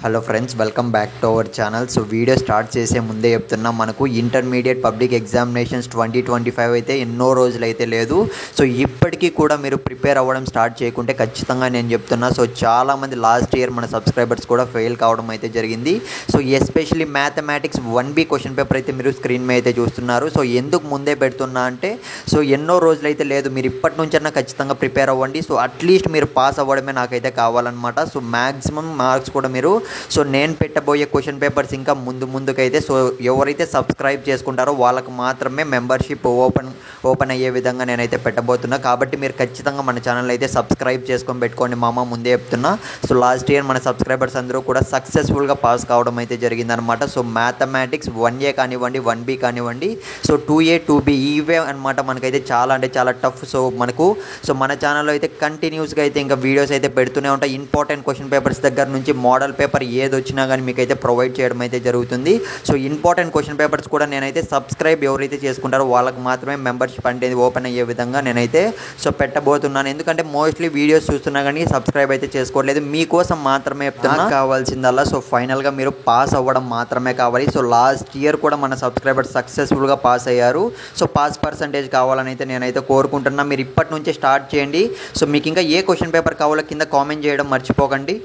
Hello friends, welcome back to our channel. So video start చేసే ముందే చెప్తున్నా, మనకు ఇంటర్మీడియట్ పబ్లిక్ ఎగ్జామినేషన్స్ 2025 అయితే ఎన్నో రోజులు అయితే లేదు. సో ఇప్పటికీ కూడా మీరు ప్రిపేర్ అవ్వడం స్టార్ట్ చేయకుంటే ఖచ్చితంగా నేను చెప్తున్నా, సో చాలామంది లాస్ట్ ఇయర్ మన సబ్స్క్రైబర్స్ కూడా ఫెయిల్ కావడం అయితే జరిగింది. So especially mathematics 1B question paper అయితే మీరు స్క్రీన్ మీద అయితే చూస్తున్నారు. సో ఎందుకు ముందే పెడుతున్నా అంటే, సో ఎన్నో రోజులు అయితే లేదు, మీరు ఇప్పటి నుంచైనా ఖచ్చితంగా ప్రిపేర్ అవ్వండి. సో అట్లీస్ట్ మీరు పాస్ అవ్వడమే నాకైతే కావాలన్నమాట. సో మ్యాక్సిమం మార్క్స్ కూడా మీరు, సో నేను పెట్టబోయే క్వశ్చన్ పేపర్స్ ఇంకా ముందుకైతే, సో ఎవరైతే సబ్స్క్రైబ్ చేసుకుంటారో వాళ్ళకు మాత్రమే మెంబర్షిప్ ఓపెన్ అయ్యే విధంగా నేనైతే పెట్టబోతున్నా. కాబట్టి మీరు ఖచ్చితంగా మన ఛానల్ అయితే సబ్స్క్రైబ్ చేసుకొని పెట్టుకోండి మామ, ముందే చెప్తున్నా. సో లాస్ట్ ఇయర్ మన సబ్స్క్రైబర్స్ అందరూ కూడా సక్సెస్ఫుల్గా పాస్ కావడం అయితే జరిగిందనమాట. సో మ్యాథమెటిక్స్ 1A కానివ్వండి, 1B కానివ్వండి, సో 2A 2B ఇవే అనమాట మనకైతే చాలా అంటే చాలా టఫ్. సో మన ఛానల్లో అయితే కంటిన్యూస్గా అయితే ఇంకా వీడియోస్ అయితే పెడుతూనే ఉంటాయి. ఇంపార్టెంట్ క్వశ్చన్ పేపర్స్ దగ్గర నుంచి మోడల్ పేపర్ ఏది వచ్చినా కానీ మీకైతే ప్రొవైడ్ చేయడం అయితే జరుగుతుంది. సో ఇంపార్టెంట్ క్వశ్చన్ పేపర్స్ కూడా నేనైతే సబ్స్క్రైబ్ ఎవరైతే చేసుకుంటారో వాళ్ళకి మాత్రమే మెంబర్షిప్ అనేది ఓపెన్ అయ్యే విధంగా నేనైతే సో పెట్టబోతున్నాను. ఎందుకంటే మోస్ట్లీ వీడియోస్ చూస్తున్నా కానీ సబ్స్క్రైబ్ అయితే చేసుకోవట్లేదు, మీకోసం మాత్రమే చెప్తున్నా. కావాల్సిందల్లా సో ఫైనల్గా మీరు పాస్ అవ్వడం మాత్రమే కావాలి. సో లాస్ట్ ఇయర్ కూడా మన సబ్స్క్రైబర్స్ సక్సెస్ఫుల్గా పాస్ అయ్యారు. సో పాస్ పర్సంటేజ్ కావాలని అయితే నేనైతే కోరుకుంటున్నా. మీరు ఇప్పటి నుంచే స్టార్ట్ చేయండి. సో మీకు ఇంకా ఏ క్వశ్చన్ పేపర్ కావాలో కింద కామెంట్ చేయడం మర్చిపోకండి.